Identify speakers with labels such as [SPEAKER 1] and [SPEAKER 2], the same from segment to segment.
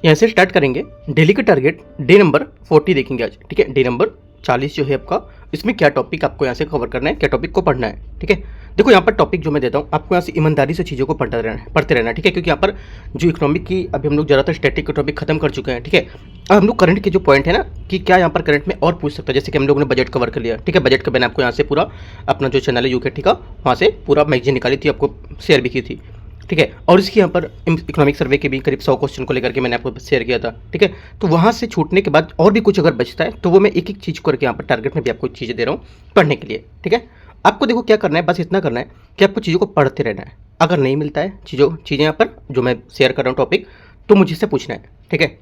[SPEAKER 1] यहाँ से स्टार्ट करेंगे। डेली का टारगेट डे नंबर 40 देखेंगे आज, ठीक है। डे नंबर 40 जो है आपका, इसमें क्या टॉपिक आपको यहाँ से कवर करना है, क्या टॉपिक को पढ़ना है, ठीक है। देखो यहाँ पर टॉपिक जो मैं देता हूँ आपको, यहाँ से ईमानदारी से चीज़ों को पढ़ते रहना है, ठीक है। क्योंकि यहाँ पर जो इकोनॉमिक की अभी हम लोग ज़्यादातर स्टैटिक के टॉपिक खत्म कर चुके हैं, ठीक है। अब हम लोग करंट के जो पॉइंट है ना कि क्या यहाँ पर करंट में और पूछ सकता है, जैसे कि हम लोगों ने बजट कवर कर लिया, ठीक है। बजट का मैंने आपको यहाँ से पूरा अपना जो चैनल है यूके, ठीक है, वहाँ से पूरा मैगजीन निकाली थी, आपको शेयर भी की थी, ठीक है। और इसकी यहाँ पर इकोनॉमिक सर्वे के भी करीब 100 क्वेश्चन को लेकर के मैंने आपको शेयर किया था, ठीक है। तो वहाँ से छूटने के बाद और भी कुछ अगर बचता है तो वो मैं एक एक चीज़ करके यहाँ पर टारगेट में भी आपको चीज़ें दे रहा हूँ पढ़ने के लिए, ठीक है। आपको देखो क्या करना है, बस इतना करना है कि आपको चीज़ों को पढ़ते रहना है। अगर नहीं मिलता है चीज़ें यहाँ पर जो मैं शेयर कर रहा हूँ टॉपिक, तो मुझसे पूछना है, ठीक है।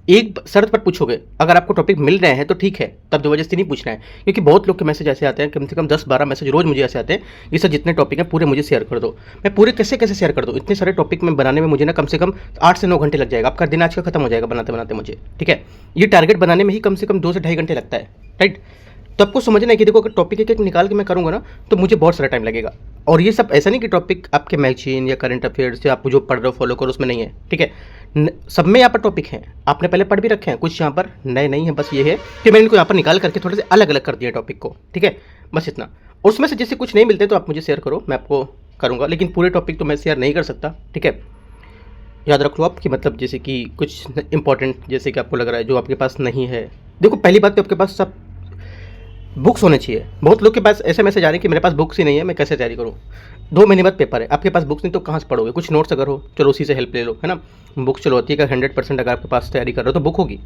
[SPEAKER 1] एक शर्त पर पूछोगे, अगर आपको टॉपिक मिल रहे हैं तो ठीक है, तब ज़बरदस्ती नहीं पूछना है। क्योंकि बहुत लोग के मैसेज ऐसे आते हैं, कम से कम 10-12 मैसेज रोज़ मुझे ऐसे आते हैं कि सर जितने टॉपिक हैं पूरे मुझे शेयर कर दो। मैं पूरे कैसे कैसे शेयर कर दूँ, इतने सारे टॉपिक में बनाने में मुझे ना कम से कम 8 से 9 घंटे लग जाएगा, आपका दिन आज का खत्म हो जाएगा बनाते बनाते मुझे, ठीक है। ये टारगेट बनाने में ही कम से कम 2 से ढाई घंटे लगता है, राइट। तो आपको समझना है कि देखो अगर टॉपिक एक एक निकाल के मैं करूँगा ना तो मुझे बहुत सारा टाइम लगेगा। और ये सब ऐसा नहीं कि टॉपिक आपके मैगजीन या करंट अफेयर्स या आप जो पढ़ रहे हो फॉलो करो उसमें नहीं है, ठीक है। सब में यहाँ पर टॉपिक हैं, आपने पहले पढ़ भी रखे हैं, कुछ यहाँ पर नए नहीं है। बस ये है कि मैंने इनको यहाँ पर निकाल करके थोड़े से अलग अलग कर दिया टॉपिक को, ठीक है। बस इतना। और उसमें से जैसे कुछ नहीं मिलते तो आप मुझे शेयर करो, मैं आपको करूँगा, लेकिन पूरे टॉपिक तो मैं शेयर नहीं कर सकता, ठीक है। याद रख लो आप कि मतलब जैसे कि कुछ इंपॉर्टेंट जैसे कि आपको लग रहा है जो आपके पास नहीं है। देखो पहली बात तो आपके पास सब बुक्स होने चाहिए। बहुत लोग के पास ऐसे मैसेज आ रहे हैं कि मेरे पास बुक्स ही नहीं है, मैं कैसे तैयारी करूँ। 2 महीने बाद पेपर है, आपके पास बुक्स नहीं तो कहाँ से पढ़ोगे। कुछ नोट्स अगर हो चलो उसी से हेल्प ले लो, है ना। बुक्स चलो होती है अगर 100% अगर आपके पास तैयारी कर रहे हो तो बुक होगी।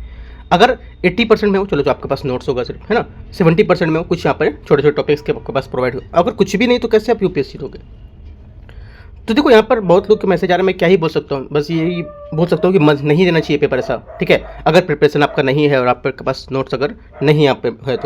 [SPEAKER 1] अगर 80% में हो चलो तो आपके पास नोट्स होगा सिर्फ, है ना। 70% में हो कुछ यहाँ पर छोटे छोटे टॉपिक्स के आपके पास प्रोवाइड हो। अगर कुछ भी नहीं तो कैसे आप यूपीएससी दोगे। तो देखो यहाँ पर बहुत लोग के मैसेज आ रहे हैं, मैं क्या ही बोल सकता हूँ, बस यही बोल सकता हूँ कि नहीं देना चाहिए पेपर ऐसा, ठीक है। अगर प्रिपरेशन आपका नहीं है और आपके पास नोट्स अगर नहीं आप है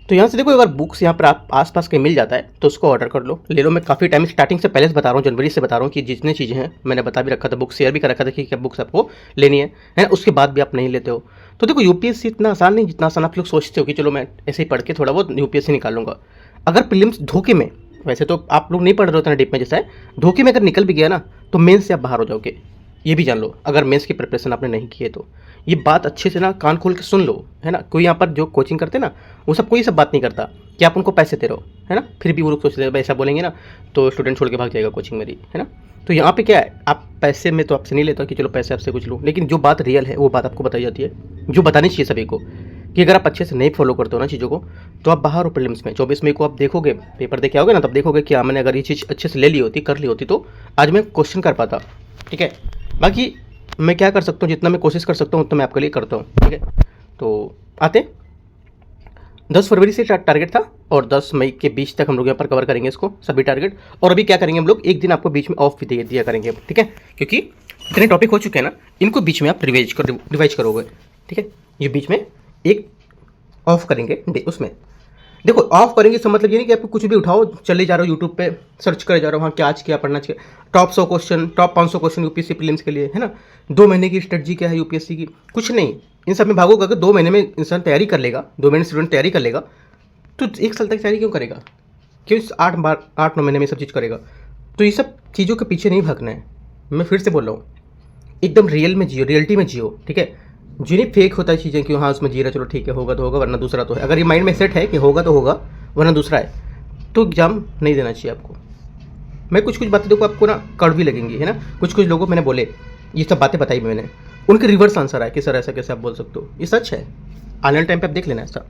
[SPEAKER 1] तो यहाँ से देखो अगर बुक्स यहाँ पर आप आसपास कहीं मिल जाता है तो उसको ऑर्डर कर लो, ले लो। मैं काफ़ी टाइम स्टार्टिंग से पहले से बता रहा हूँ, जनवरी से बता रहा हूँ कि जितनी चीज़ें हैं मैंने बता भी रखा था, बुक शेयर भी कर रखा था कि क्या बुक्स आपको लेनी है। उसके बाद भी आप नहीं लेते हो। तो देखो यूपीएससी इतना आसान नहीं जितना आसान आप लोग सोचते हो कि चलो मैं ऐसे ही पढ़ के थोड़ा बहुत यूपीएससी निकाल लूँगा। अगर प्रीलिम्स धोखे में, वैसे तो आप लोग नहीं पढ़ रहे होते ना डीप में, जैसा है धोखे में अगर निकल भी गया ना तो मेंस से आप बाहर हो जाओगे, ये भी जान लो। अगर मेंस की प्रिपरेशन आपने नहीं की है तो ये बात अच्छे से ना कान खोल के सुन लो, है ना। कोई यहाँ पर जो कोचिंग करते ना वो सब कोई सब बात नहीं करता कि आप उनको पैसे दे रहे हो, है ना। फिर भी वो लोग सोचते हैं ऐसा बोलेंगे ना तो स्टूडेंट छोड़ के भाग जाएगा कोचिंग मेरी, है ना। तो यहाँ पे क्या है, आप पैसे में तो आपसे नहीं लेता कि चलो पैसे आपसे कुछ लूँ, लेकिन जो बात रियल है वो बात आपको बताई जाती है, जो बतानी चाहिए सभी को। कि अगर आप अच्छे से नहीं फॉलो करते हो ना चीज़ों को तो आप बाहर हो प्रीलिम्स में। 24 मई को आप देखोगे पेपर देखे आओगे ना, तब देखोगे कि मैंने अगर ये चीज़ अच्छे से ले ली होती, कर ली होती तो आज मैं क्वेश्चन कर पाता, ठीक है। बाकी मैं क्या कर सकता हूँ, जितना मैं कोशिश कर सकता हूँ उतना मैं आपके लिए करता हूँ, ठीक है। तो आते 10 फरवरी से टारगेट था और 10 मई के बीच तक हम लोग यहाँ पर कवर करेंगे इसको सभी टारगेट। और अभी क्या करेंगे हम लोग, एक दिन आपको बीच में ऑफ भी दिया करेंगे, ठीक है। क्योंकि इतने टॉपिक हो चुके हैं ना, इनको बीच में आप रिवाइज करोगे, ठीक है। ये बीच में एक ऑफ करेंगे उसमें। देखो ऑफ करेंगे इसका मतलब ये नहीं कि आपको कुछ भी उठाओ चले जा रहे हो यूट्यूब पे सर्च करे जा रहे हो, हाँ क्या आज क्या पढ़ना चाहिए, top 100 question, top 500 question UPSC prelims के लिए, है ना। 2 महीने की स्ट्रेटजी क्या है यूपीएससी की, कुछ नहीं। इन सब में भागोगे। अगर 2 महीने में इंसान तैयारी कर लेगा, 2 महीने स्टूडेंट तैयारी कर लेगा तो 1 साल तक तैयारी क्यों करेगा, क्यों 8-9 महीने में सब चीज़ करेगा। तो ये सब चीज़ों के पीछे नहीं भागना है। मैं फिर से बोल रहा हूँ, एकदम रियल में जियो, रियलिटी में जियो, ठीक है। जो नहीं फेक होता है चीज़ें कि हाँ उसमें जी रहा चलो ठीक है, होगा तो होगा वरना दूसरा तो है। अगर ये माइंड में सेट है कि होगा तो होगा वरना दूसरा है तो एग्जाम नहीं देना चाहिए आपको। मैं कुछ बातें देखो आपको ना कड़वी लगेंगी, है ना। कुछ लोगों मैंने बोले, ये सब बातें बताई मैंने, उनके रिवर्स आंसर आए कि सर ऐसा कैसे आप बोल सकते हो। ये सच है, आने वाले टाइम पे आप देख लेना, ऐसा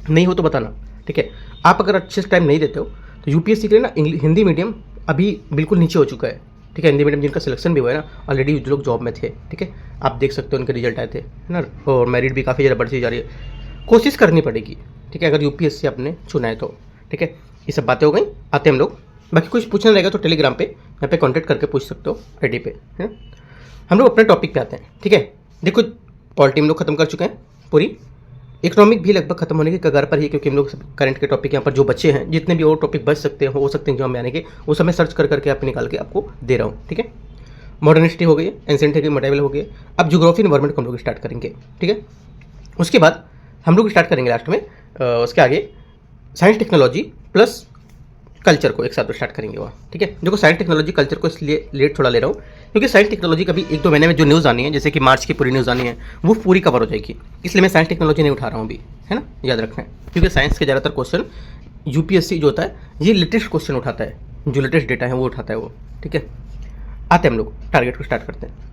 [SPEAKER 1] नहीं हो तो बताना, ठीक है। आप अगर अच्छे से टाइम नहीं देते हो तो यूपीएससी के लिए ना हिंदी मीडियम अभी बिल्कुल नीचे हो चुका है, ठीक है। हिंदी मीडियम जिनका सिलेक्शन भी हुआ है ना ऑलरेडी, जो लोग जॉब में थे, ठीक है, आप देख सकते हो उनके रिजल्ट आए थे, है ना। और मेरिट भी काफ़ी ज़्यादा बढ़ती जा रही है। कोशिश करनी पड़ेगी, ठीक है, अगर यूपीएससी आपने चुना है तो, ठीक है। ये सब बातें हो गई, आते हैं हम लोग। बाकी कुछ पूछना रहेगा तो टेलीग्राम पे यहाँ पे कांटेक्ट करके पूछ सकते हो आईडी पे, है ना। हम लोग अपने टॉपिक पे आते हैं, ठीक है। देखो पॉलिटी हम लोग खत्म कर चुके हैं पूरी, इकोनॉमिक भी लगभग खत्म होने के कगार पर ही, क्योंकि हम लोग करंट के टॉपिक यहाँ पर जो बचे हैं, जितने भी और टॉपिक बच सकते हैं हो सकते हैं एग्जाम में आने के, वो सब मैं सर्च करके आप निकाल के आपको दे रहा हूँ, ठीक है। मॉडर्न हिस्ट्री हो गई, एंशिएंट हो गई, मेडिवल हो गई। अब ज्योग्राफी एनवायरमेंट को हम लोग स्टार्ट करेंगे, ठीक है। उसके बाद हम लोग स्टार्ट करेंगे लास्ट में उसके आगे साइंस टेक्नोलॉजी प्लस कल्चर को एक साथ स्टार्ट करेंगे वहाँ, ठीक है। देखो साइंस टेक्नोलॉजी कल्चर को इसलिए लेट थोड़ा ले रहा हूँ क्योंकि साइंस टेक्नोलॉजी का भी 1-2 महीने में जो न्यूज़ आनी है, जैसे कि मार्च की पूरी न्यूज़ आनी है, वो पूरी कवर हो जाएगी, इसलिए मैं साइंस टेक्नोलॉजी नहीं उठा रहा हूँ अभी, है ना, याद रखना है। क्योंकि साइंस के ज़्यादातर क्वेश्चन यूपीएससी जो होता है ये लेटेस्ट क्वेश्चन उठाता है, जो लेटेस्ट डेटा है वो उठाता है वो, ठीक है। आते हैं हम लोग टारगेट को स्टार्ट करते हैं।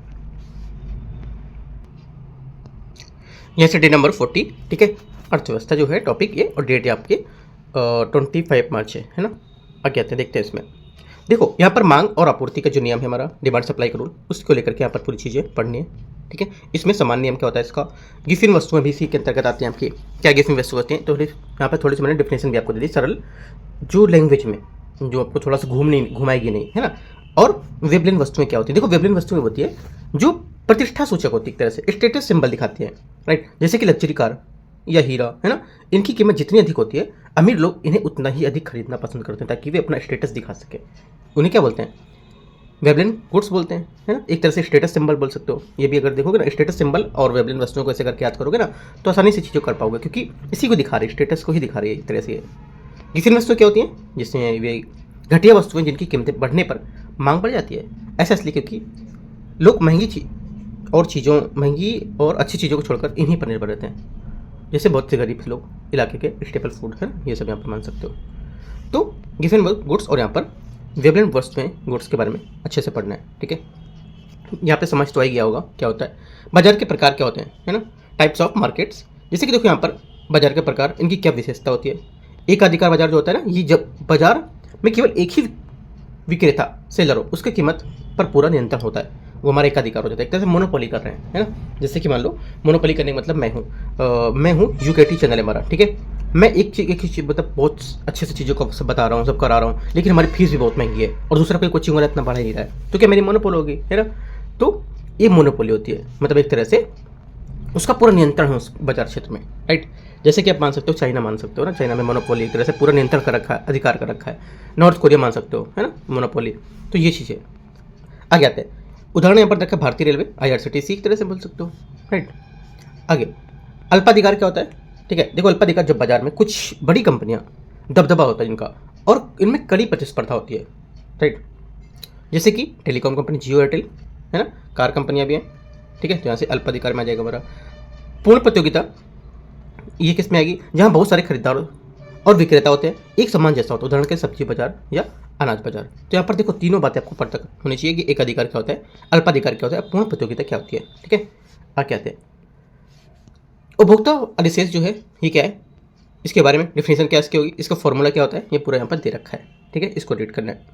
[SPEAKER 1] यहाँ से डे नंबर 40, ठीक है। अर्थव्यवस्था जो है टॉपिक ये, और डेट है आपकी 25 मार्च है ना। आगे आते हैं, देखते हैं इसमें। देखो यहाँ पर मांग और आपूर्ति का जो नियम है हमारा, डिमांड सप्लाई का रूल, उसको लेकर के यहाँ पर पूरी चीज़ें पढ़नी है, ठीक है। इसमें समान नियम क्या होता है इसका, गिफिन वस्तुएं भी इसी के अंतर्गत आती हैं आपकी। क्या गिफिन वस्तु होती हैं, तो यहाँ पर थोड़ी सी मैंने डेफिनेशन भी आपको दे दी सरल, जो लैंग्वेज में, जो आपको थोड़ा सा घुमाएगी नहीं, है ना। और वेबलिन वस्तुएं क्या होती है, देखो वेबलिन वस्तुएं होती है जो प्रतिष्ठा सूचक होती है, एक तरह से स्टेटस सिंबल दिखाती है, राइट। जैसे कि लग्जरी कार या हीरा, है ना, इनकी कीमत जितनी अधिक होती है, अमीर लोग इन्हें उतना ही अधिक खरीदना पसंद करते हैं ताकि वे अपना स्टेटस दिखा सके। उन्हें क्या बोलते हैं, वेबलिन गुड्स बोलते हैं, है ना, एक तरह से स्टेटस सिंबल बोल सकते हो। ये भी अगर देखोगे ना, स्टेटस सिंबल और वेबलिन वस्तुओं को ऐसे करके याद करोगे ना, तो आसानी से चीज़ों कर पाओगे, क्योंकि इसी को दिखा रही है, स्टेटस को ही दिखा रही है एक तरह से। गिफिन वस्तुएं क्या होती हैं, जिसमें वे घटिया वस्तुएं जिनकी कीमतें बढ़ने पर मांग बढ़ जाती है। ऐसा इसलिए क्योंकि लोग महंगी और अच्छी चीज़ों को छोड़कर इन्हीं पर निर्भर रहते हैं। जैसे बहुत से गरीब लोग इलाके के स्टेपल फूड है, ये सब यहाँ पर मान सकते हो। तो गिफिन गुड्स और यहाँ पर वेबलिन वस्तुएं गुड्स के बारे में अच्छे से पढ़ना है, ठीक है। यहाँ पे समझ तो आ ही गया होगा क्या होता है। बाजार के प्रकार क्या होते हैं, है ना, टाइप्स ऑफ मार्केट्स। जैसे कि देखो यहाँ पर बाजार के प्रकार, इनकी क्या विशेषता होती है। एकाधिकार बाजार जो होता है ना, ये जब बाजार में केवल एक ही विक्रेता सेलर हो, उसकी कीमत पर पूरा नियंत्रण होता है, वो हमारा एकाधिकार हो जाता है। एक तरह से मोनोपोली कर रहे हैं, है ना। जैसे कि मान लो मोनोपोली करने का मतलब मैं हूँ यूकेटी चैनल है हमारा, ठीक है। मैं एक ही चीज़ मतलब बहुत अच्छे से चीज़ों को सब बता रहा हूँ, सब करा रहा हूँ, लेकिन हमारी फीस भी बहुत महंगी है और दूसरा कोई कोचिंग वाला इतना बढ़ा ही नहीं रहा है, तो क्या मेरी मोनोपोली होगी, है ना। तो ये मोनोपोली होती है, मतलब एक तरह से उसका पूरा नियंत्रण है उस बाजार क्षेत्र में, राइट। जैसे कि आप मान सकते हो चाइना, मान सकते हो ना, चाइना में मोनोपोली एक तरह से पूरा नियंत्रण कर रखा है, अधिकार कर रखा है। नॉर्थ कोरिया मान सकते हो, है ना, मोनोपोली। तो ये चीज़ें आगे आते हैं। उदाहरण यहाँ पर देखा भारतीय रेलवे, IRCTC एक तरह से बोल सकते हो, राइट। आगे अल्पाधिकार क्या होता है, ठीक है। देखो अल्पाधिकार जब बाजार में कुछ बड़ी कंपनियां, दबदबा होता है जिनका, और इनमें कड़ी प्रतिस्पर्धा होती है, राइट। जैसे कि टेलीकॉम कंपनी जियो एयरटेल, है ना, कार कंपनियां भी हैं, ठीक है। तो यहाँ से अल्पाधिकार में आ जाएगा हमारा। पूर्ण प्रतियोगिता, ये किस में आएगी, जहाँ बहुत सारे खरीदार और विक्रेता होते हैं, एक समान जैसा होता है। उदाहरण के सब्जी बाजार या अनाज बाजार। तो यहाँ पर देखो तीनों बातें आपको पता होनी चाहिए कि एक अधिकार क्या होता है, अल्पाधिकार क्या होता है, पूर्ण प्रतियोगिता क्या होती है, ठीक है। आगे आते हैं। उपभोक्ता अधिशेष जो है ये क्या है, इसके बारे में डिफिनेशन क्या इसकी होगी, इसका फॉर्मूला क्या होता है, ये पूरा यहाँ पर दे रखा है, ठीक है। इसको रीड करना है।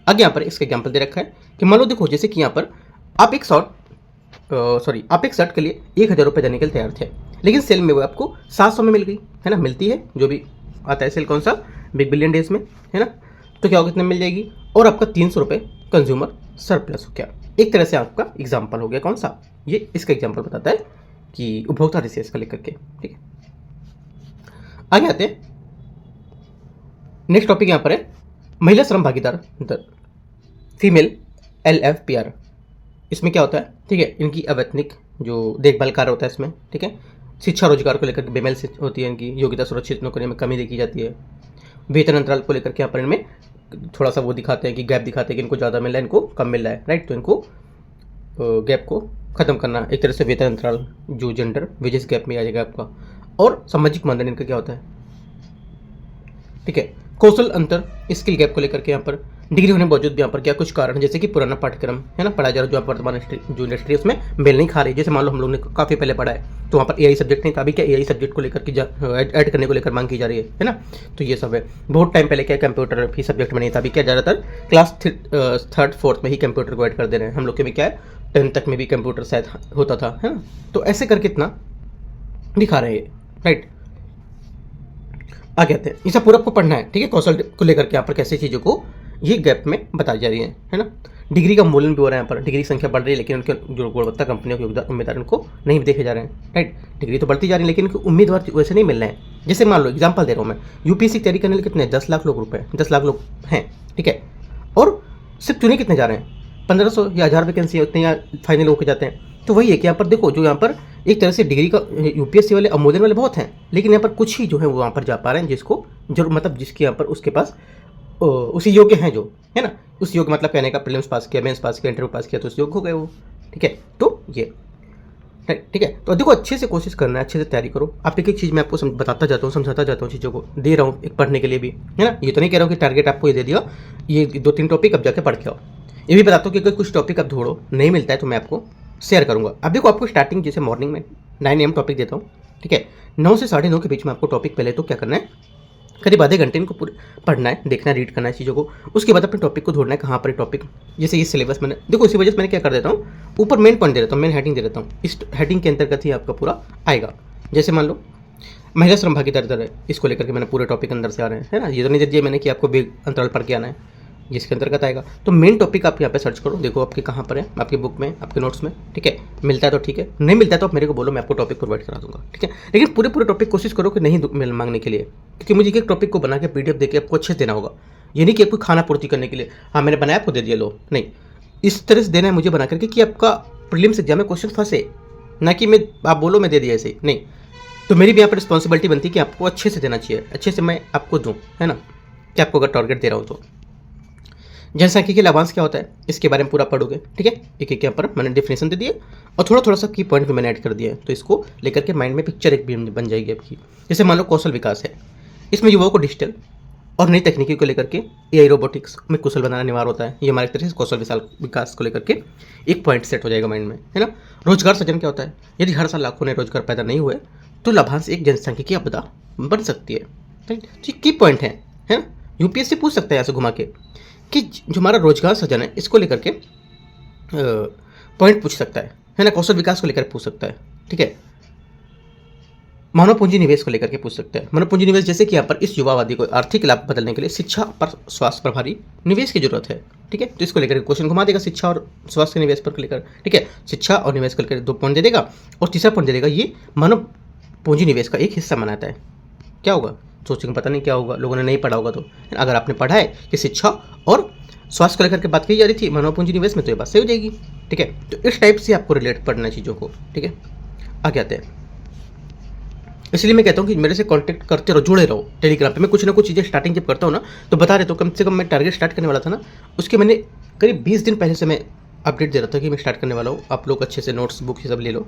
[SPEAKER 1] आगे यहाँ पर इसका एग्जाम्पल दे रखा है कि मान लो देखो, जैसे कि यहाँ पर आप एक शर्ट के लिए 1000 रुपये देने के लिए तैयार थे, लेकिन सेल में वो आपको 700 में मिल गई, है ना, मिलती है, जो भी आता है सेल कौन सा, बिग बिलियन डेज में, है ना। तो क्या होगा, कितने मिल जाएगी, और आपका 300 रुपये कंज्यूमर सरप्लस हो गया। एक तरह से आपका एग्जाम्पल हो गया कौन सा, ये इसका एग्जाम्पल बताता है कि उपभोक्ता अधिशेष का लेकर के, ठीक है। आगे आते हैं। नेक्स्ट टॉपिक यहाँ पर है महिला श्रम भागीदार दर, फीमेल LFPR। इसमें क्या होता है, ठीक है, इनकी अवैतनिक जो देखभाल कार्य होता है इसमें, ठीक है। शिक्षा रोजगार को लेकर बेमेल से होती है, इनकी योग्यता सुरक्षित नौकरी में कमी देखी जाती है। वेतन अंतराल को लेकर के यहाँ पर इनमें थोड़ा सा वो दिखाते हैं कि गैप दिखाते हैं कि इनको ज़्यादा मिल रहा है, इनको कम मिल रहा है, राइट। तो इनको गैप को ख़त्म करना, एक तरह से वेतन अंतराल जो जेंडर वेजेस गैप में आ जाएगा आपका। और सामाजिक मानदंड इनका क्या होता है, ठीक है। कौशल अंतर, स्किल गैप को लेकर के यहाँ पर डिग्री होने बावजूद भी यहाँ पर क्या कुछ कारण, जैसे कि पुराना पाठ्यक्रम, है ना, पढ़ाया जा रहा, जो आप वर्तमान जो इंडस्ट्री है उसमें मेल नहीं खा रही। जैसे मान लो हम लोग ने काफ़ी पहले पढ़ा है, तो वहाँ पर AI सब्जेक्ट नहीं था, अभी क्या AI सब्जेक्ट को लेकर के ऐड करने को लेकर मांग की जा रही है ना। तो ये सब है। बहुत टाइम पहले क्या कंप्यूटर भी सब्जेक्ट में नहीं था, अभी क्या ज़्यादातर क्लास 3rd 4th में ही कंप्यूटर को ऐड कर दे रहे हैं। हम लोग के भी क्या है 10th तक में भी कंप्यूटर शायद होता था, है ना। तो ऐसे करके इतना दिखा रहे हैं, राइट। आगे आते हैं। इसे पूरा आपको पढ़ना है, ठीक है। कौशल को लेकर के यहाँ पर कैसे चीज़ों को ये गैप में बताई जा रही है ना। डिग्री का मूल्य भी हो रहा है यहाँ पर, डिग्री की संख्या बढ़ रही है, लेकिन उनके जो गुणवत्ता कंपनियों के उम्मीदवार उनको नहीं देखे जा रहे हैं, राइट। डिग्री तो बढ़ती जा रही है, लेकिन उनके उम्मीदवार वैसे नहीं मिल रहे हैं। जैसे मान लो एग्जाम्पल दे रहा हूँ मैं, UPSC तैयारी करने के कितने 10 लाख लोग 10 लाख लोग हैं, ठीक है। और सिर्फ चुने कितने जा रहे हैं, 1500 या 1000 वैकेंसी होते हैं या फाइनल होकर जाते हैं। तो वही है कि यहाँ पर देखो, जो यहाँ पर एक तरह से डिग्री का UPSC वाले अमोदन वाले बहुत हैं, लेकिन यहाँ पर कुछ ही जो है वो वहाँ पर जा पा रहे हैं, जिसको जरूर मतलब जिसके यहाँ पर उसके पास उसी योग्य हैं जो, है ना, उस योग्य मतलब कहने का प्रीलिम्स पास किया, मेंस पास किया, इंटरव्यू पास किया तो उस योग्य हो गए वो। ठीक है, तो ये ठीक है। तो देखो अच्छे से कोशिश करना है, अच्छे से तैयारी करो। आप एक एक चीज़ मैं आपको बताता जाता हूँ, समझाता जाता हूँ, चीज़ों को दे रहा हूँ एक पढ़ने के लिए भी, है ना। ये तो नहीं कह रहा हूँ कि टारगेट आपको ये दे दिया, ये 2-3 टॉपिक अब जाके पढ़ के आओ। ये भी बताता हूँ कि अगर कुछ टॉपिक आप ढूंढो नहीं मिलता है तो मैं आपको शेयर करूँगा। अब देखो आपको स्टार्टिंग जैसे मॉर्निंग में 9 AM टॉपिक देता हूँ, ठीक है। 9 से 9:30 के बीच में आपको टॉपिक पहले तो क्या करना है, करीब आधे घंटे इनको पूरे पढ़ना है, देखना है, रीड करना है चीज़ों को। उसके बाद अपने टॉपिक को ढूंढना है कहाँ पर टॉपिक, जैसे ये सिलेबस मैंने देखो इसी वजह से मैंने क्या कर देता हूँ, ऊपर मेन पॉइंट दे देता हूँ, मेन हेडिंग दे देता हूँ। इस हेडिंग के अंतर्गत ही आपका पूरा आएगा। जैसे मान लो महिला श्रम भागीदारी दर है, इसको लेकर के मैंने पूरे टॉपिक अंदर से आ रहे हैं, है ना। ये तो नहीं दे दिया मैंने कि आपको भी अंतराल पढ़ के आना है, जिसके अंतर्गत आएगा। तो मेन टॉपिक आप यहाँ पे सर्च करो, देखो आपके कहाँ पर है, आपकी बुक में, आपके नोट्स में, ठीक है। मिलता है तो ठीक है, नहीं मिलता है तो आप मेरे को बोलो, मैं आपको टॉपिक प्रोवाइड करा दूंगा, ठीक है। लेकिन पूरे टॉपिक कोशिश करो कि नहीं मांगने के लिए, क्योंकि मुझे एक टॉपिक को बना के PDF देके आपको अच्छे से देना होगा। ये नहीं कि आपको खाना पूर्ति करने के लिए, हाँ मैंने बनाया आपको दे दिया लो, नहीं, इस तरह से देना है मुझे बना करके कि आपका प्रीलिम्स एग्जाम में क्वेश्चन फंसे ना, कि मैं आप बोलो मैं दे दिया ऐसे ही, नहीं। तो मेरी भी यहाँ पर रिस्पॉन्सिबिलिटी बनती है कि आपको अच्छे से देना चाहिए, अच्छे से मैं आपको दूँ, है ना, कि आपको अगर टारगेट दे रहा हूँ तो। जनसांख्यिकी लाभांश क्या होता है इसके बारे में पूरा पढ़ोगे, ठीक है। एक एक यहाँ पर मैंने डेफिनेशन दे दिए और थोड़ा सा की पॉइंट भी मैंने ऐड कर दिया है, तो इसको लेकर के माइंड में पिक्चर एक भी बन जाएगी आपकी। जैसे मान लो कौशल विकास है, इसमें युवाओं को डिजिटल और नई तकनीकी को लेकर के AI रोबोटिक्स में कुशल बनाना अनिवार्य होता है। ये हमारे तरह से कौशल विकास को लेकर के एक पॉइंट सेट हो जाएगा माइंड में, है ना। रोजगार सृजन क्या होता है, यदि हर साल लाखों नए रोजगार पैदा नहीं हुए तो लाभांश एक जनसांख्यिकी आपदा बन सकती है, राइट। तो की पॉइंट है ना। UPSC पूछ सकता है यहाँ से घुमा के कि जो हमारा रोजगार सृजन है इसको लेकर के पॉइंट पूछ सकता है ना। कौशल विकास को लेकर पूछ सकता है, ठीक है। मानव पूंजी निवेश को लेकर के पूछ सकते हैं। मानव पूंजी निवेश जैसे कि यहाँ पर इस युवावादी को आर्थिक लाभ बदलने के लिए शिक्षा पर स्वास्थ्य प्रभारी निवेश की जरूरत है, ठीक है। तो इसको लेकर क्वेश्चन घुमा देगा शिक्षा और स्वास्थ्य निवेश पर लेकर, ठीक है। शिक्षा और निवेश को लेकर 2 पॉइंट दे देगा और तीसरा पॉइंट दे देगा ये मानव पूंजी निवेश का एक हिस्सा बनाता है। क्या होगा सोचेंगे, पता नहीं क्या होगा, लोगों ने नहीं पढ़ा होगा। तो अगर आपने पढ़ा है कि शिक्षा और स्वास्थ्य को लेकर के बात की जा रही थी मानव पूंजी निवेश में, तो ये बात सही हो जाएगी, ठीक है। तो इस टाइप से आपको रिलेट पढ़ना है चीज़ों को, ठीक है। आगे आते हैं, इसलिए मैं कहता हूँ कि मेरे से कांटेक्ट करते रहो, जुड़े रहो टेलीग्राम पे। मैं कुछ ना कुछ चीज़ें स्टार्टिंग जब करता हूँ ना तो बता देता हूँ। कम से कम मैं टारगेट स्टार्ट करने वाला था ना, उसके मैंने करीब 20 दिन पहले से मैं अपडेट दे रहा था कि मैं स्टार्ट करने वाला हूँ। आप लोग अच्छे से नोट्स बुक ये सब ले लो,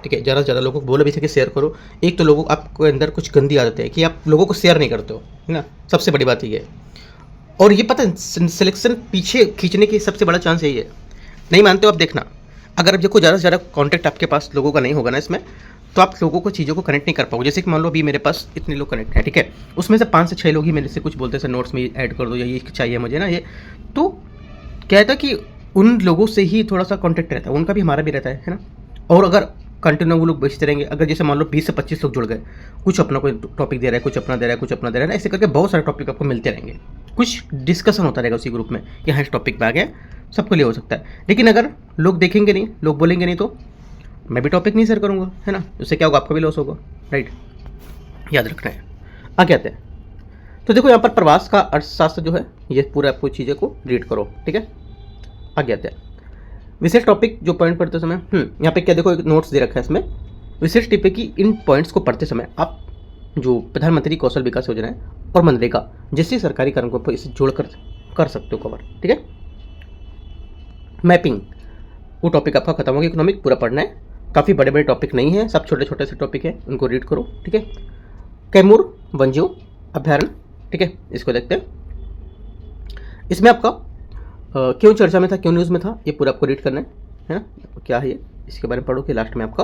[SPEAKER 1] ठीक है। ज़्यादा से ज़्यादा लोगों को बोलो भी थे कि शेयर करो। एक तो लोगों आपको अंदर कुछ गंदी आदत है कि आप लोगों को शेयर नहीं करते हो, है ना, सबसे बड़ी बात ये है। और ये पता है सिलेक्शन पीछे खींचने की सबसे बड़ा चांस यही है। नहीं मानते हो आप देखना, अगर देखो ज़्यादा से ज़्यादा कॉन्टैक्ट आपके पास लोगों का नहीं होगा ना इसमें, तो आप लोगों को चीज़ों को कनेक्ट नहीं कर पाओगे। जैसे कि मान लो अभी मेरे पास इतने लोग कनेक्ट हैं, ठीक है, उसमें से 5 से 6 लोग ही मेरे से कुछ बोलते हैं नोट्स में ऐड कर दो या ये चाहिए मुझे ना ये। तो क्या है कि उन लोगों से ही थोड़ा सा कॉन्टैक्ट रहता है, उनका भी हमारा भी रहता है ना। और अगर कंटिन्यू वो लोग बेचते रहेंगे, अगर जैसे मान लो 20 से 25 लोग जुड़ गए, कुछ अपना कोई टॉपिक दे रहा है, कुछ अपना दे रहा है, कुछ अपना दे रहा है, ऐसे करके बहुत सारे टॉपिक आपको मिलते रहेंगे। कुछ डिस्कशन होता रहेगा उसी ग्रुप में कि हाँ इस टॉपिक पे आ गया, सबके लिए हो सकता है। लेकिन अगर लोग देखेंगे नहीं, लोग बोलेंगे नहीं, तो मैं भी टॉपिक नहीं शेयर करूँगा, है ना। उससे क्या होगा, आपका भी लॉस होगा, राइट, याद रखना है। आगे आते हैं, तो देखो यहाँ पर प्रवास का अर्थशास्त्र जो है ये पूरा आपको चीज़ें को रीड करो, ठीक है। आगे आते हैं, विशेष टॉपिक जो पॉइंट पढ़ते समय, यहाँ पे क्या देखो एक नोट्स दे रखा है इसमें। विशेष टिप है कि इन पॉइंट्स को पढ़ते समय आप जो प्रधानमंत्री कौशल विकास योजना है और मनरेगा जैसे सरकारी कार्यक्रमों को इसे जोड़कर कर सकते हो कवर, ठीक है। मैपिंग वो टॉपिक आपका खत्म हो गया, इकोनॉमिक पूरा पढ़ना है। काफ़ी बड़े बड़े टॉपिक नहीं है, सब छोटे छोटे से टॉपिक है, उनको रीड करो, ठीक है। कैमूर वन्यजीव अभ्यारण्य, ठीक है, इसको देखते हैं। इसमें आपका क्यों चर्चा में था, क्यों न्यूज़ में था, ये पूरा आपको रीड करना है ना। क्या है ये, इसके बारे में पढ़ो कि लास्ट में आपका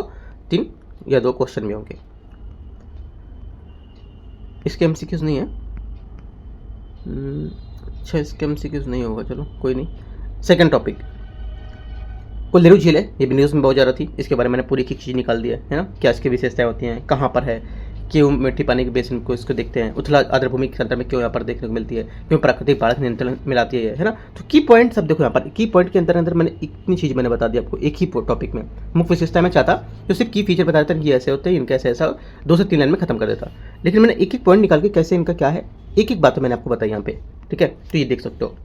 [SPEAKER 1] 3 या 2 क्वेश्चन भी होंगे। इसके MCQs नहीं है, अच्छा इसके MCQs नहीं होगा, चलो कोई नहीं। सेकंड टॉपिक कोल्लेरू झील है, ये भी न्यूज़ में बहुत ज़्यादा थी, इसके बारे में मैंने पूरी एक चीज़ निकाल दी है ना। क्या इसकी विशेषताएं होती हैं, कहाँ पर है, क्यों मिट्टी पानी के बेसिन को इसको देखते हैं, उथला आर्द्रभूमि के अंतर में क्यों यहाँ पर देखने को मिलती है, क्यों प्राकृतिक बाढ़ नियंत्रण मिलाती है ना। तो की पॉइंट सब देखो यहाँ पर, की पॉइंट के अंदर मैंने इतनी चीज़ मैंने बता दी आपको एक ही टॉपिक में। मुख्य विशेषता में चाहता तो सिर्फ की फीचर बता देता कि ऐसे होते हैं, इनका ऐसा 2 से 3 लाइन में खत्म कर देता, लेकिन मैंने एक एक पॉइंट निकाल के कैसे इनका क्या है, एक एक बात मैंने आपको बताई यहाँ पे, ठीक है। तो ये देख सकते हो।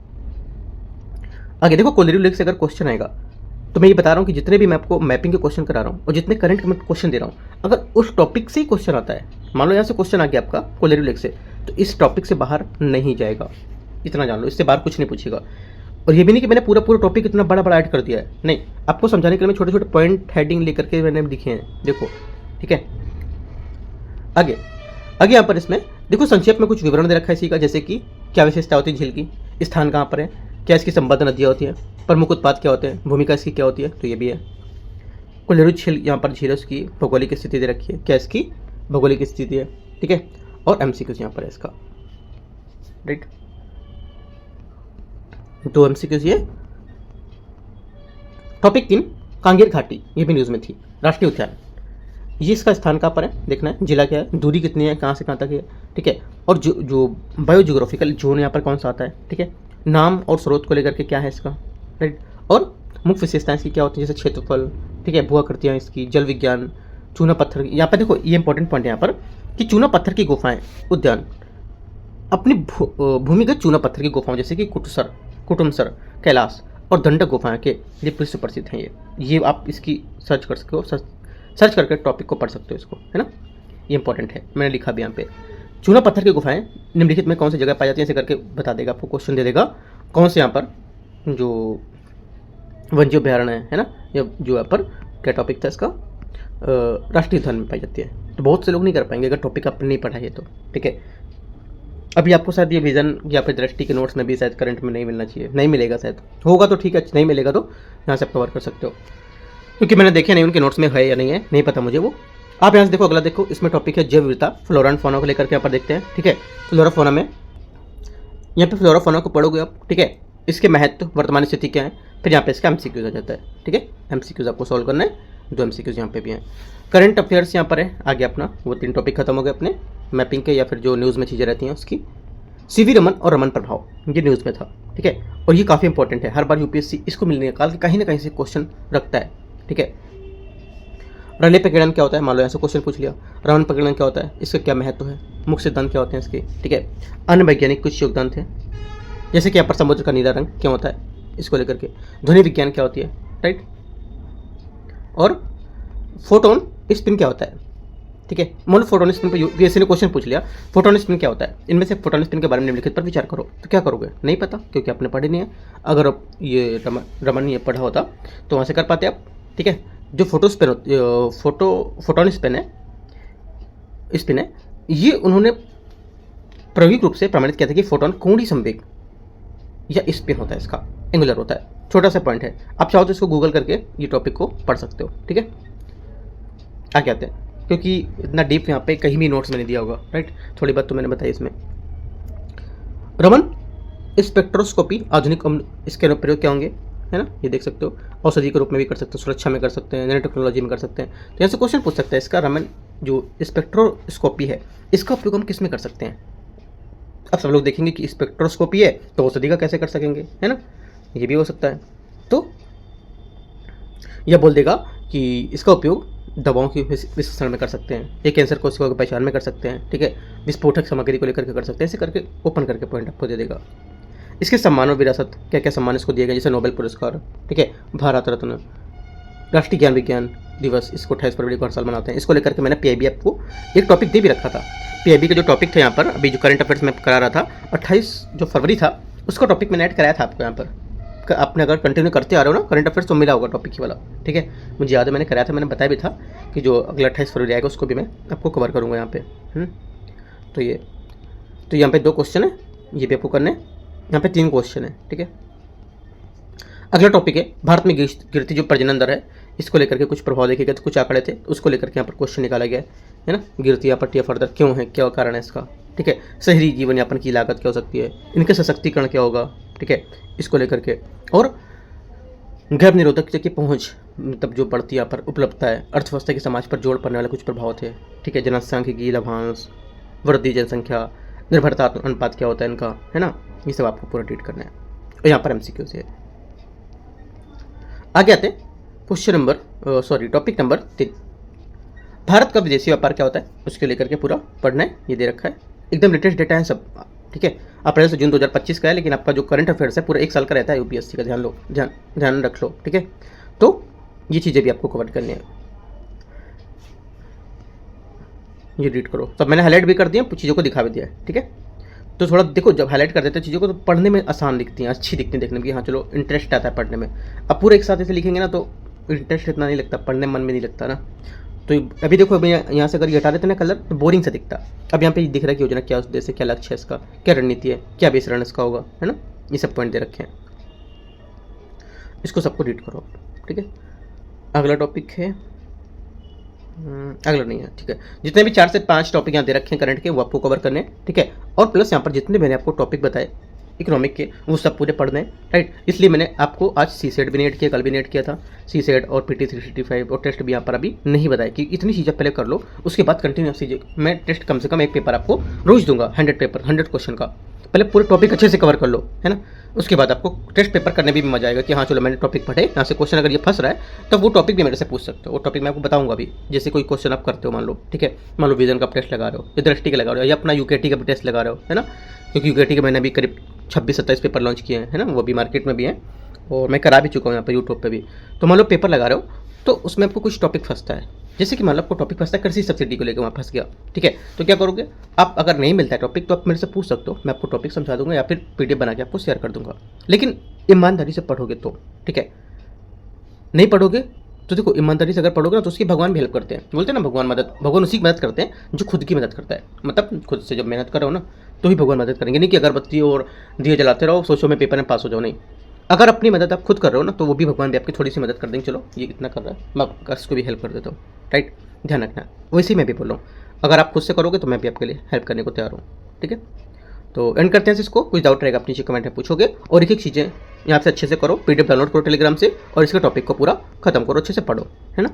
[SPEAKER 1] आगे देखो कोल्लेरू लेक से अगर क्वेश्चन आएगा तो मैं ये बता रहा हूँ कि जितने भी मैं आपको मैपिंग के क्वेश्चन करा रहा हूँ और जितने करंट क्वेश्चन दे रहा हूँ, अगर उस टॉपिक से ही क्वेश्चन आता है, मान लो यहाँ से क्वेश्चन आ गया आपका कोल्लेरू लेक से, तो इस टॉपिक से बाहर नहीं जाएगा, इतना जान लो, इससे बाहर कुछ नहीं पूछेगा। और ये भी नहीं कि मैंने पूरा पूरा टॉपिक इतना बड़ा बड़ा ऐड कर दिया है, नहीं, आपको समझाने के लिए मैं छोटे छोटे पॉइंट हेडिंग लेकर के मैंने लिखे हैं, देखो, ठीक है। आगे आगे यहाँ पर इसमें देखो संक्षेप में कुछ विवरण दे रखा है इसी का, जैसे कि क्या विशेषता होती है झील की, स्थान कहाँ पर है, क्या इसकी संबद्ध नदियाँ होती हैं, प्रमुख उत्पाद क्या होते हैं, भूमिका इसकी क्या होती है, तो ये भी है। कोलेरू झील, यहाँ पर झील उसकी भौगोलिक स्थिति दे रखी है, क्या इसकी भौगोलिक स्थिति है, ठीक है। और एमसीक्यूज यहाँ पर है इसका, राइट, 2 एमसीक्यूज ये। टॉपिक 3 कांगेर घाटी, ये भी न्यूज़ में थी, राष्ट्रीय उद्यान, ये इसका स्थान कहाँ पर है देखना है, जिला क्या है, दूरी कितनी है, कहाँ से कहाँ तक है, ठीक है। और जो बायोजियोग्राफिकल जोन यहाँ पर कौन सा आता है, ठीक है। नाम और स्रोत को लेकर के क्या है इसका, राइट। और मुख्य विशेषताएं इसकी क्या होती है, जैसे क्षेत्रफल, ठीक है, भूआकृतियाँ इसकी, जल विज्ञान, चूना पत्थर, यहाँ पर देखो ये इंपॉर्टेंट पॉइंट है यहाँ पर कि चूना पत्थर की गुफाएं उद्यान अपनी भूमिगत चूना पत्थर की गुफाओं जैसे कि कुटुमसर, कैलाश और दंडक गुफाएं के लिए सुप्रसिद्ध हैं। ये आप इसकी सर्च कर सकते हो, सर्च करके टॉपिक को पढ़ सकते हो इसको, है ना, ये इंपॉर्टेंट है, मैंने लिखा भी यहाँ पे। चूना पत्थर की गुफाएं निम्नलिखित में कौन सी जगह पाई जाती है, ऐसे करके बता देगा आपको, क्वेश्चन दे देगा कौन से यहाँ पर जो वन्य अभ्यारण्य है ना, या जो यहाँ पर क्या टॉपिक था इसका, राष्ट्रीय उद्यान में पाई जाती है। तो बहुत से लोग नहीं कर पाएंगे अगर टॉपिक आपने नहीं पढ़ा है तो, ठीक है। अभी आपको शायद ये विजन या फिर दृष्टि के नोट्स में भी शायद करंट में नहीं मिलना चाहिए, नहीं मिलेगा, शायद होगा तो ठीक है, नहीं मिलेगा तो यहाँ से आप कवर कर सकते हो, क्योंकि मैंने देखे नहीं उनके नोट्स में है या नहीं है, नहीं पता मुझे वो। आप यहाँ से देखो, अगला देखो, इसमें टॉपिक है जैव विविधता, फ्लोरा एंड फौना को लेकर के यहाँ पर देखते हैं, ठीक है। फ्लोरा फौना में यहाँ पे फ्लोरा फौना को पढ़ोगे आप, ठीक है, इसके महत्व, वर्तमान स्थिति क्या है, फिर यहाँ पे इसका एमसीक्यूज आ जाता है, ठीक है। एमसीक्यूज आपको सॉल्व करना है, 2 एमसीक्यूज यहाँ पे भी हैं। करंट अफेयर्स यहाँ पर है आगे अपना, वो 3 टॉपिक खत्म हो गए अपने मैपिंग के या फिर जो न्यूज़ में चीज़ें रहती हैं उसकी। सीवी रमन और रमन प्रभाव, ये न्यूज़ में था, ठीक है। और ये काफ़ी इंपॉर्टेंट है, हर बार यूपीएससी इसको मिलने निकाल के कहीं ना कहीं से क्वेश्चन रखता है, ठीक है। रले प्रकीर्णन क्या होता है, मान लो ऐसा क्वेश्चन पूछ लिया, रमन प्रकीर्णन क्या होता है, इसका क्या महत्व है, मुख्य सिद्धांत क्या होते हैं इसके, ठीक है। अन्य वैज्ञानिक कुछ योगदान थे, जैसे कि यहाँ पर समुद्र का नीला रंग क्यों होता है, इसको लेकर के। ध्वनि विज्ञान क्या होती है, राइट। और फोटोन स्पिन क्या होता है, ठीक है। मान लो फोटोन स्पिन पर यूपीएससी ने क्वेश्चन पूछ लिया, फोटोन स्पिन क्या होता है, इनमें से फोटोन स्पिन के बारे में निम्नलिखित पर विचार करो, तो क्या करोगे, नहीं पता, क्योंकि आपने पढ़ी नहीं है। अगर आप ये रमन ये पढ़ा होता तो वहाँ से कर पाते आप, ठीक है। जो फोटोन स्पिन है, ये उन्होंने प्रायोगिक रूप से प्रमाणित किया था कि फोटोन कोणीय संवेग या स्पिन होता है, इसका एंगुलर होता है। छोटा सा पॉइंट है, आप चाहो तो इसको गूगल करके ये टॉपिक को पढ़ सकते हो, ठीक है। आगे आते हैं, क्योंकि इतना डीप यहाँ पे कहीं भी नोट्स में नहीं दिया होगा, राइट, थोड़ी बात तो मैंने बताई इसमें। रमन स्पेक्ट्रोस्कोपी आधुनिक इसके प्रयोग क्या होंगे, है ना, ये देख सकते हो। औषधि के रूप में भी कर सकते हो, सुरक्षा में कर सकते हैं, नैनो टेक्नोलॉजी में कर सकते हैं। तो यहाँ से क्वेश्चन पूछ सकता है, इसका रमन जो स्पेक्ट्रोस्कोपी है इसका उपयोग हम किस में कर सकते हैं। अब सब लोग देखेंगे कि स्पेक्ट्रोस्कोपी है तो औषधि का कैसे कर सकेंगे, है ना, ये भी हो सकता है। तो यह बोल देगा कि इसका उपयोग दवाओं की विश्लेषण में कर सकते हैं, ये कैंसर कोशिकाओं की पहचान में कर सकते हैं, ठीक है, विस्फोटक सामग्री को लेकर के कर सकते हैं, ऐसे करके ओपन करके पॉइंट आपको दे देगा। इसके सम्मान और विरासत, क्या क्या सम्मान इसको दिए गए, जैसे नोबेल पुरस्कार, ठीक है, भारत रत्न, राष्ट्रीय ज्ञान विज्ञान दिवस, इसको 28 फरवरी को हर साल मनाते हैं। इसको लेकर के मैंने पीआईबी आपको एक टॉपिक दे भी रखा था। पीआईबी का जो टॉपिक था यहाँ पर, अभी जो करंट अफेयर्स में करा रहा था, 28 जो फरवरी था उसका टॉपिक मैंने ऐड कराया था आपको यहाँ पर। आपने अगर कंटिन्यू करते आ रहे हो ना करंट अफेयर्स तो मिला होगा टॉपिक ही वाला, ठीक है, मुझे याद है मैंने कराया था, मैंने बताया भी था कि जो अगला 28 फरवरी आएगा उसको भी मैं आपको कवर करूँगा यहाँ पे। तो यहाँ पे 2 क्वेश्चन है, ये भी आपको करने, यहाँ पे 3 क्वेश्चन है, ठीक है। अगला टॉपिक है भारत में गिरती जो प्रजनन दर है, इसको लेकर के कुछ प्रभाव देखे गए, तो कुछ आंकड़े थे, उसको लेकर के यहाँ पर क्वेश्चन निकाला गया है ना। गिरती या टीएफआर दर क्यों है, क्या कारण है इसका, ठीक है। शहरी जीवन यापन की लागत क्या हो सकती है, इनके सशक्तिकरण क्या होगा, ठीक है, इसको लेकर के। और गर्भ निरोधक की पहुँच मतलब जो बढ़ती यहाँ पर उपलब्धता है, अर्थव्यवस्था की समाज पर जोड़ पड़ने वाले कुछ प्रभाव थे, ठीक है। जनसांख्यिकी लाभांश, वृद्धि जनसंख्या, निर्भरता अनुपात क्या होता है इनका, है ना, ये सब आपको पूरा ट्रीट करना है। और यहाँ पर एमसीक्यू से आगे आते हैं टॉपिक नंबर 3, भारत का विदेशी व्यापार क्या होता है उसके लेकर के पूरा पढ़ना है, ये दे रखा है, एकदम लेटेस्ट डेटा है सब, ठीक है। अप्रैल से जून 2025 का है, लेकिन आपका जो करंट अफेयर्स है पूरा 1 साल का रहता है यूपीएससी का, ध्यान रख लो, ठीक है। तो ये चीज़ें भी आपको कवर करनी है, ये रीड करो, सब मैंने हाईलाइट भी कर दिया, चीज़ों को दिखा भी दिया है, ठीक है। तो थोड़ा देखो, जब हाईलाइट कर देते हैं चीज़ों को तो पढ़ने में आसान दिखती हैं, अच्छी दिखती हैं देखने में कि हाँ चलो इंटरेस्ट आता है पढ़ने में। अब पूरे एक साथ ऐसे लिखेंगे ना तो इंटरेस्ट इतना नहीं लगता, पढ़ने में मन में नहीं लगता ना। तो अभी देखो, अभी यहाँ से अगर ये हटा देते ना कलर तो बोरिंग सा दिखता। अब यहाँ पे दिख रहा है कि योजना क्या उद्देश्य, क्या लक्ष्य है इसका, क्या रणनीति है, क्या बेस रन इसका होगा, है ना, ये सब पॉइंट दे रखे हैं। इसको सबको रीड करो, ठीक है। अगला टॉपिक है, अगला नहीं है, ठीक है। जितने भी 4 से 5 टॉपिक यहाँ दे रखे हैं करंट के वो आपको कवर करने हैं, ठीक है। और प्लस यहाँ पर जितने मैंने आपको टॉपिक बताए इकोनॉमिक के वो सब पूरे पढ़ने हैं, राइट। इसलिए मैंने आपको आज सी सेट भी नहीं ऐड किया, कल भी नहीं ऐड किया था। सी सेट और PT 365 और टेस्ट भी यहाँ पर अभी नहीं बताया कि इतनी चीज़ें पहले कर लो, उसके बाद कंटिन्यूस चीज़ें। मैं टेस्ट कम से कम एक पेपर आपको रोज दूंगा, 100 पेपर 100 क्वेश्चन का। पहले पूरे टॉपिक अच्छे से कवर कर लो, है ना। उसके बाद आपको टेस्ट पेपर करने भी मजा आएगा कि हाँ चलो मैंने टॉपिक पढ़े, यहाँ से क्वेश्चन अगर ये फंस रहा है तब वो टॉपिक भी मेरे से पूछ सकते हो। वो टॉपिक मैं आपको बताऊंगा अभी, जैसे कोई क्वेश्चन आप करते हो मान लो, ठीक है। मान लो विजन का टेस्ट लगा रहे हो, या दृष्टि का लगा रहे हो, या अपना UKT का भी टेस्ट लगा रहे हो, है ना। क्योंकि UKT के मैंने अभी करीब 26-27 पेपर लॉन्च किए हैं, है ना, वो भी मार्केट में भी हैं और मैं करा भी चुका हूँ यहाँ पर यूट्यूब पर भी। तो मान लो पेपर लगा रहे हो तो उसमें आपको कुछ टॉपिक फंसता है, जैसे कि मान लो आपको टॉपिक फंसता है कृषि सब्सिडी को लेकर, वहाँ फंस गया, ठीक है। तो क्या करोगे आप, अगर नहीं मिलता है टॉपिक तो आप मेरे से पूछ सकते हो, मैं आपको टॉपिक समझा दूंगा या फिर PDF बना के आपको शेयर कर दूंगा। लेकिन ईमानदारी से पढ़ोगे तो, ठीक है। नहीं पढ़ोगे तो देखो, ईमानदारी से अगर पढ़ोगे ना तो उसकी भगवान भी हेल्प करते हैं। बोलते हैं ना भगवान उसी की मदद करते हैं जो खुद की मदद करता है। मतलब खुद से जब मेहनत करो ना तो ही भगवान मदद करेंगे। नहीं कि अगरबत्ती और दिए जलाते रहो सोचो मैं पेपर में पास हो जाऊँ, नहीं। अगर अपनी मदद आप खुद कर रहे हो ना तो वो भी भगवान भी आपकी थोड़ी सी मदद कर देंगे। चलो ये इतना कर रहा है, मैं इसको भी हेल्प कर देता हूँ, राइट। ध्यान रखना, वैसे ही मैं भी बोल रहा हूँ, अगर आप खुद से करोगे तो मैं भी आपके लिए हेल्प करने को तैयार हूँ, ठीक है। तो एंड करते हैं इसको। कुछ डाउट रहेगा आप नीचे कमेंट में पूछोगे, और एक एक चीज़ें यहाँ से अच्छे से करो, PDF डाउनलोड करो टेलीग्राम से, और इसके टॉपिक को पूरा खत्म करो, अच्छे से पढ़ो, है ना।